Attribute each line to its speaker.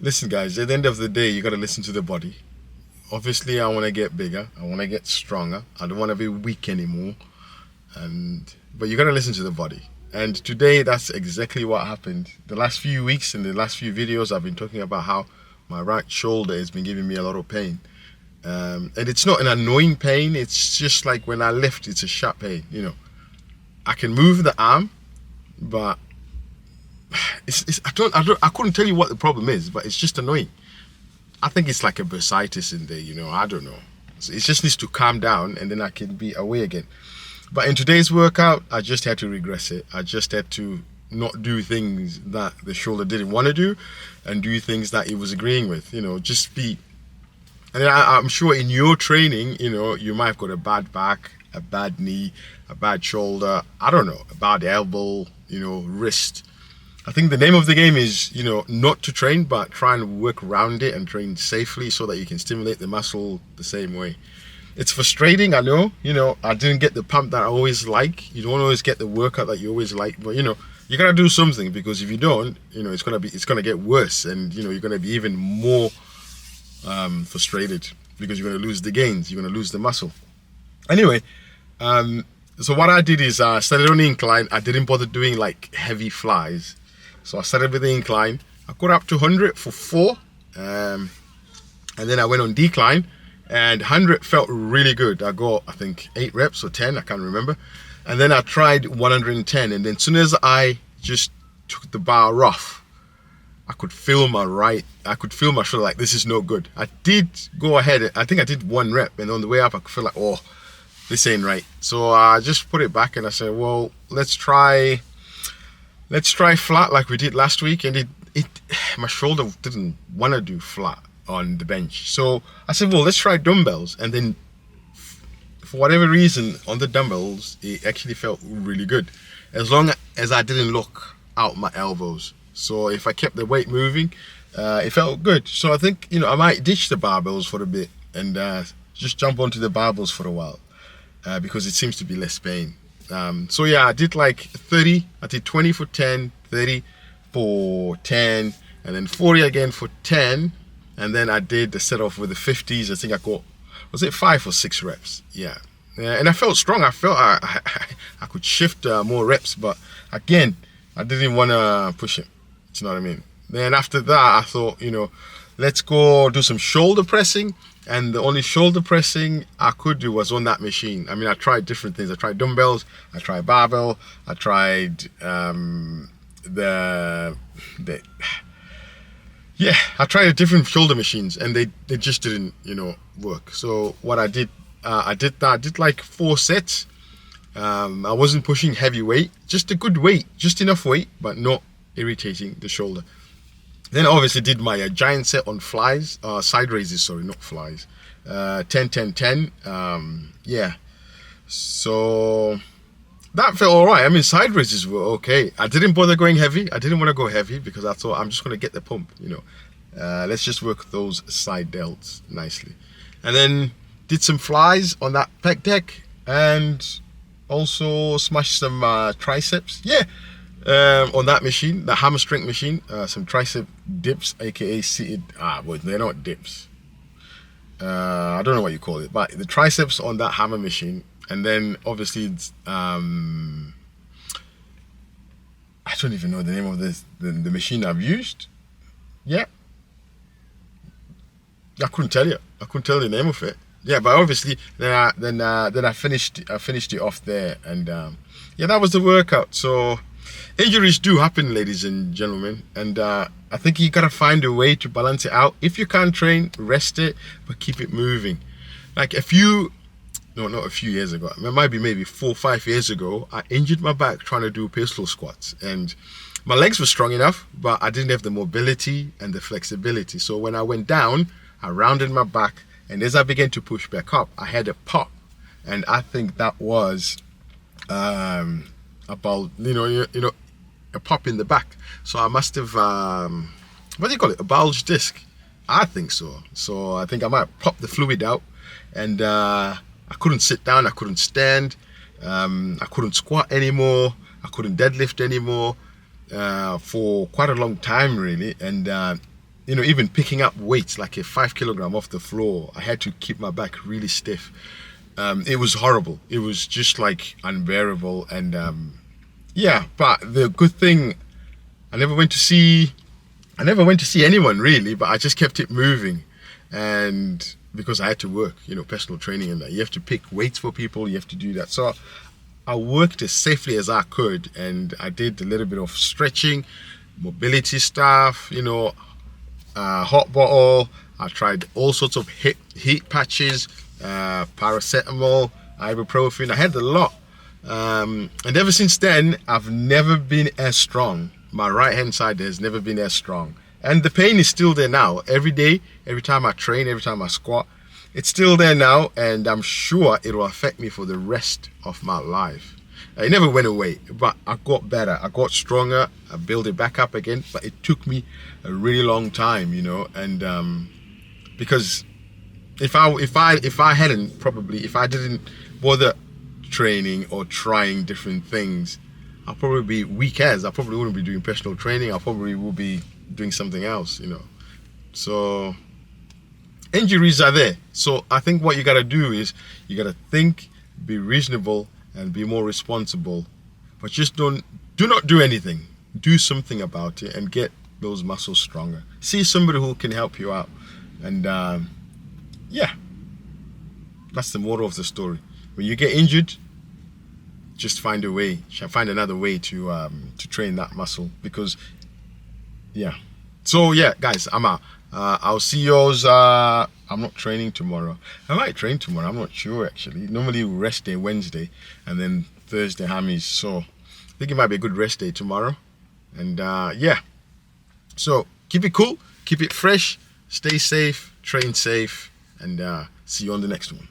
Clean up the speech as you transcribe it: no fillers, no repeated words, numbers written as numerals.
Speaker 1: Listen, guys, at the end of the day, you got to listen to the body. Obviously, I want to get bigger. I want to get stronger. I don't want to be weak anymore. But you got to listen to the body. And today, that's exactly what happened. The last few weeks and the last few videos, I've been talking about how my right shoulder has been giving me a lot of pain. And it's not an annoying pain. It's just like when I lift, it's a sharp pain. I can move the arm, but I couldn't tell you what the problem is, but it's just annoying. I think it's like a bursitis in there, I don't know. So it just needs to calm down and then I can be away again. But in today's workout, I just had to regress it. I just had to not do things that the shoulder didn't want to do and do things that it was agreeing with, just be. And I'm sure in your training, you might have got a bad back, a bad knee, a bad shoulder, I don't know, a bad elbow, wrist. I think the name of the game is, not to train, but try and work around it and train safely so that you can stimulate the muscle the same way. It's frustrating, I know. I didn't get the pump that I always like. You don't always get the workout that you always like, but you gotta do something, because if you don't, it's gonna get worse, and you're gonna be even more frustrated because you're gonna lose the gains, you're gonna lose the muscle. Anyway, so what I did is I started on the incline. I didn't bother doing like heavy flies. So I started with the incline. I got up to 100 for 4. And then I went on decline. And 100 felt really good. I got, I think, 8 reps or 10. I can't remember. And then I tried 110. And then as soon as I just took the bar off, I could feel my shoulder like, this is no good. I did go ahead. I think I did 1 rep. And on the way up, I could feel like, oh, this ain't right. So I just put it back and I said, well, let's try flat like we did last week. And my shoulder didn't want to do flat on the bench. So I said, well, let's try dumbbells. And then for whatever reason on the dumbbells, it actually felt really good. As long as I didn't lock out my elbows. So if I kept the weight moving, it felt good. So I think, I might ditch the barbells for a bit and just jump onto the barbells for a while. Because it seems to be less pain. So yeah, I did like 30. I did 20 for 10, 30 for 10, and then 40 again for 10. And then I did the set off with the 50s. I think I got, was it 5 or 6 reps? Yeah. And I felt strong. I felt I could shift more reps, but again, I didn't want to push it. You know what I mean? Then after that, I thought, let's go do some shoulder pressing. And the only shoulder pressing I could do was on that machine. I mean, I tried different things. I tried dumbbells, I tried barbell, I tried I tried different shoulder machines, and they just didn't, work. So what I did like 4 sets. I wasn't pushing heavy weight, just a good weight, just enough weight, but not irritating the shoulder. Then I obviously did my giant set on flies, side raises, sorry, not flies. 10, 10, 10. Yeah. So that felt all right. I mean, side raises were okay. I didn't bother going heavy. I didn't want to go heavy because I thought I'm just going to get the pump, Let's just work those side delts nicely. And then did some flies on that pec deck and also smashed some triceps. Yeah. On that machine, the hammer strength machine, some tricep dips, aka seated. Well, they're not dips. I don't know what you call it, but the triceps on that hammer machine, and then obviously, I don't even know the name of the machine I've used. Yeah, I couldn't tell you. I couldn't tell you the name of it. Yeah, but obviously, then I finished it off there, and yeah, that was the workout. So. Injuries do happen, ladies and gentlemen, and I think you gotta find a way to balance it out. If you can't train, rest it, but keep it moving. Like not a few years ago, it might be maybe 4 or 5 years ago, I injured my back trying to do pistol squats, and my legs were strong enough, but I didn't have the mobility and the flexibility. So when I went down, I rounded my back, and as I began to push back up, I had a pop, and I think that was about a pop in the back. So I must have what do you call it, a bulge disc? I think so. So I think I might pop the fluid out, and I couldn't sit down, I couldn't stand, I couldn't squat anymore, I couldn't deadlift anymore for quite a long time really. And you know, even picking up weights like a 5 kilogram off the floor, I had to keep my back really stiff. It was horrible. It was just like unbearable. And yeah, but the good thing, I never went to see I never went to see anyone really, but I just kept it moving. And because I had to work, you know, personal training and that, you have to pick weights for people, you have to do that. So I worked as safely as I could, and I did a little bit of stretching, mobility stuff, you know, hot bottle. I tried all sorts of heat patches, paracetamol, ibuprofen. I had a lot. And ever since then, I've never been as strong. My right hand side has never been as strong. And the pain is still there now. Every day, every time I train, every time I squat, it's still there now. And I'm sure it will affect me for the rest of my life. It never went away, but I got better. I got stronger. I built it back up again. But it took me a really long time, you know. And because if I hadn't probably, if I didn't bother training or trying different things, I'll probably be weak as. I probably wouldn't be doing personal training. I probably will be doing something else, you know. So injuries are there. So I think what you got to do is you got to think, be reasonable, and be more responsible. But just do not do anything. Do something about it and get those muscles stronger. See somebody who can help you out. And yeah, that's the moral of the story. When you get injured, just find another way to train that muscle, because yeah. So yeah, guys, I'm out. I'll see yours. I'm not training tomorrow. I might train tomorrow. I'm not sure actually. Normally we rest day Wednesday, and then Thursday hammies. So I think it might be a good rest day tomorrow. And yeah. So keep it cool, keep it fresh, stay safe, train safe, and see you on the next one.